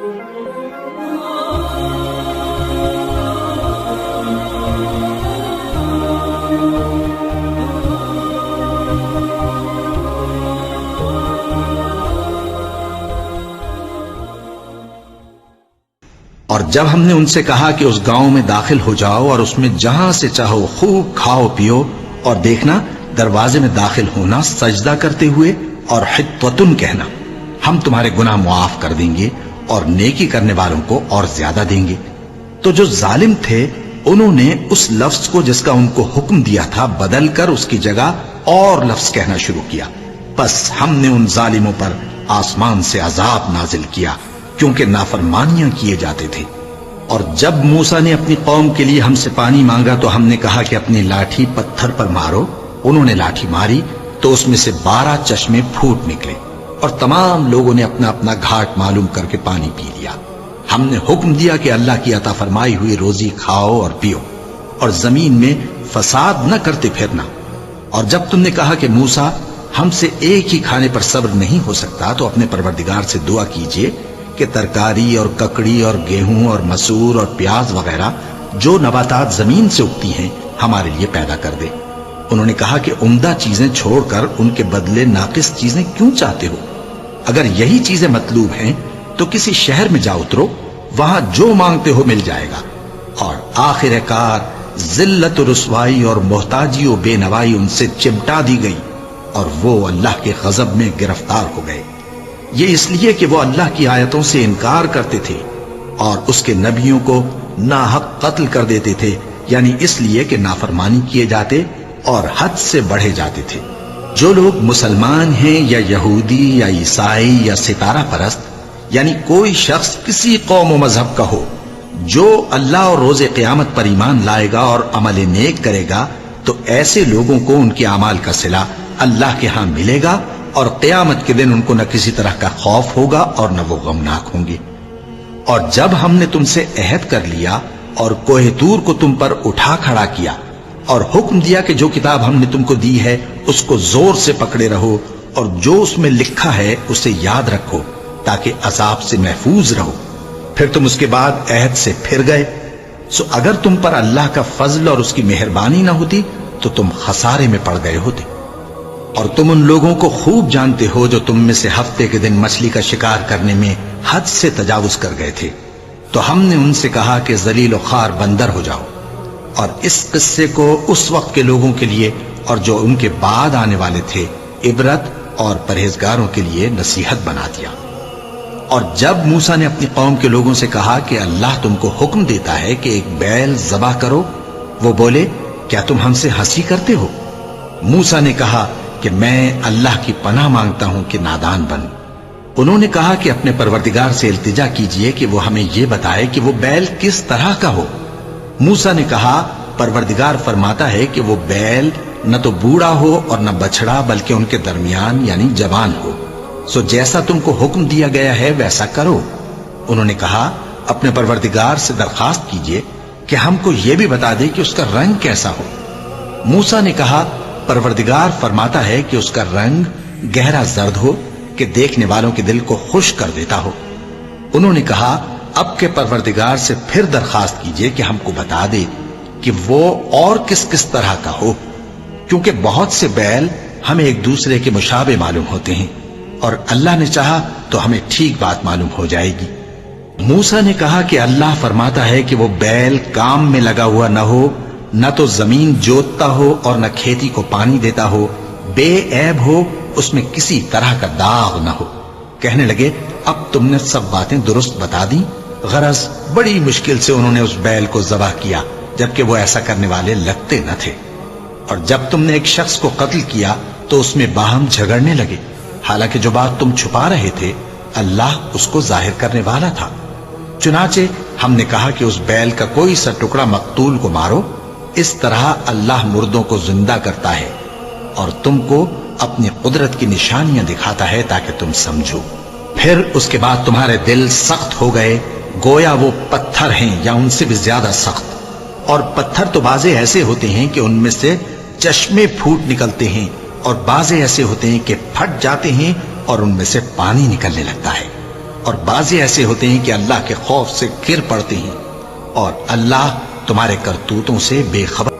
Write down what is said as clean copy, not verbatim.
اور جب ہم نے ان سے کہا کہ اس گاؤں میں داخل ہو جاؤ اور اس میں جہاں سے چاہو خوب کھاؤ پیو، اور دیکھنا دروازے میں داخل ہونا سجدہ کرتے ہوئے اور حطوتن کہنا، ہم تمہارے گناہ معاف کر دیں گے اور نیکی کرنے والوں کو اور زیادہ دیں گے، تو جو ظالم تھے انہوں نے اس لفظ کو جس کا ان کو حکم دیا تھا بدل کر اس کی جگہ اور لفظ کہنا شروع کیا، بس ہم نے ان ظالموں پر آسمان سے عذاب نازل کیا کیونکہ نافرمانیاں کیے جاتے تھے۔ اور جب موسیٰ نے اپنی قوم کے لیے ہم سے پانی مانگا تو ہم نے کہا کہ اپنی لاٹھی پتھر پر مارو، انہوں نے لاٹھی ماری تو اس میں سے 12 چشمے پھوٹ نکلے، اور تمام لوگوں نے اپنا اپنا گھاٹ معلوم کر کے پانی پی لیا۔ ہم نے حکم دیا کہ اللہ کی عطا فرمائی ہوئی روزی کھاؤ اور پیو، اور زمین میں فساد نہ کرتے پھرنا۔ اور جب تم نے کہا کہ موسیٰ ہم سے ایک ہی کھانے پر صبر نہیں ہو سکتا تو اپنے پروردگار سے دعا کیجئے کہ ترکاری اور ککڑی اور گیہوں اور مسور اور پیاز وغیرہ جو نباتات زمین سے اگتی ہیں ہمارے لیے پیدا کر دے۔ انہوں نے کہا کہ عمدہ چیزیں چھوڑ کر ان کے بدلے ناقص چیزیں کیوں چاہتے ہو؟ اگر یہی چیزیں مطلوب ہیں تو کسی شہر میں جا اترو، وہاں جو مانگتے ہو مل جائے گا۔ اور آخر کار ذلت و رسوائی اور محتاجی و بے نوائی ان سے چمٹا دی گئی، اور وہ اللہ کے غضب میں گرفتار ہو گئے۔ یہ اس لیے کہ وہ اللہ کی آیتوں سے انکار کرتے تھے اور اس کے نبیوں کو ناحق قتل کر دیتے تھے، یعنی اس لیے کہ نافرمانی کیے جاتے اور حد سے بڑھے جاتے تھے۔ جو لوگ مسلمان ہیں یا یہودی یا عیسائی یا ستارہ پرست، یعنی کوئی شخص کسی قوم و مذہب کا ہو، جو اللہ اور روز قیامت پر ایمان لائے گا اور عمل نیک کرے گا تو ایسے لوگوں کو ان کے اعمال کا صلہ اللہ کے ہاں ملے گا، اور قیامت کے دن ان کو نہ کسی طرح کا خوف ہوگا اور نہ وہ غمناک ہوں گے۔ اور جب ہم نے تم سے عہد کر لیا اور کوہ طور کو تم پر اٹھا کھڑا کیا اور حکم دیا کہ جو کتاب ہم نے تم کو دی ہے اس کو زور سے پکڑے رہو اور جو اس میں لکھا ہے اسے یاد رکھو تاکہ عذاب سے محفوظ رہو، پھر تم اس کے بعد عہد سے پھر گئے، سو اگر تم پر اللہ کا فضل اور اس کی مہربانی نہ ہوتی تو تم خسارے میں پڑ گئے ہوتے۔ اور تم ان لوگوں کو خوب جانتے ہو جو تم میں سے ہفتے کے دن مچھلی کا شکار کرنے میں حد سے تجاوز کر گئے تھے، تو ہم نے ان سے کہا کہ ذلیل و خوار بندر ہو جاؤ، اور اس قصے کو اس وقت کے لوگوں کے لیے اور جو ان کے بعد آنے والے تھے عبرت اور پرہیزگاروں کے لیے نصیحت بنا دیا۔ اور جب موسیٰ نے اپنی قوم کے لوگوں سے کہا کہ اللہ تم کو حکم دیتا ہے کہ ایک بیل ذبح کرو، وہ بولے کیا تم ہم سے ہنسی کرتے ہو؟ موسیٰ نے کہا کہ میں اللہ کی پناہ مانگتا ہوں کہ نادان بن۔ انہوں نے کہا کہ اپنے پروردگار سے التجا کیجئے کہ وہ ہمیں یہ بتائے کہ وہ بیل کس طرح کا ہو۔ موسیٰ نے کہا پروردگار فرماتا ہے کہ وہ بیل نہ تو بوڑھا ہو اور نہ بچڑا بلکہ ان کے درمیان یعنی جوان ہو، سو جیسا تم کو حکم دیا گیا ہے ویسا کرو۔ انہوں نے کہا اپنے پروردگار سے درخواست کیجئے کہ ہم کو یہ بھی بتا دے کہ اس کا رنگ کیسا ہو۔ موسیٰ نے کہا پروردگار فرماتا ہے کہ اس کا رنگ گہرا زرد ہو کہ دیکھنے والوں کے دل کو خوش کر دیتا ہو۔ انہوں نے کہا اب کے پروردگار سے پھر درخواست کیجئے کہ ہم کو بتا دے کہ وہ اور کس کس طرح کا ہو، کیونکہ بہت سے بیل ہمیں ایک دوسرے کے مشابہ معلوم ہوتے ہیں، اور اللہ نے چاہا تو ہمیں ٹھیک بات معلوم ہو جائے گی۔ موسیٰ نے کہا کہ اللہ فرماتا ہے کہ وہ بیل کام میں لگا ہوا نہ ہو، نہ تو زمین جوتتا ہو اور نہ کھیتی کو پانی دیتا ہو، بے عیب ہو، اس میں کسی طرح کا داغ نہ ہو۔ کہنے لگے اب تم نے سب باتیں درست بتا دی۔ غرض بڑی مشکل سے انہوں نے اس بیل کو ذبح کیا جبکہ وہ ایسا کرنے والے لگتے نہ تھے۔ اور جب تم نے ایک شخص کو قتل کیا تو اس میں باہم جھگڑنے لگے، حالانکہ جو بات تم چھپا رہے تھے اللہ اس کو ظاہر کرنے والا تھا۔ چنانچہ ہم نے کہا کہ اس بیل کا کوئی سا ٹکڑا مقتول کو مارو، اس طرح اللہ مردوں کو زندہ کرتا ہے اور تم کو اپنی قدرت کی نشانیاں دکھاتا ہے تاکہ تم سمجھو۔ پھر اس کے بعد تمہارے دل سخت ہو گئے گویا وہ پتھر ہیں یا ان سے بھی زیادہ سخت، اور پتھر تو بعضے ایسے ہوتے ہیں کہ ان میں سے چشمے پھوٹ نکلتے ہیں، اور بعضے ایسے ہوتے ہیں کہ پھٹ جاتے ہیں اور ان میں سے پانی نکلنے لگتا ہے۔ اور بعض ایسے ہوتے ہیں کہ اللہ کے خوف سے گر پڑتے ہیں اور اللہ تمہارے کرتوتوں سے بے خبر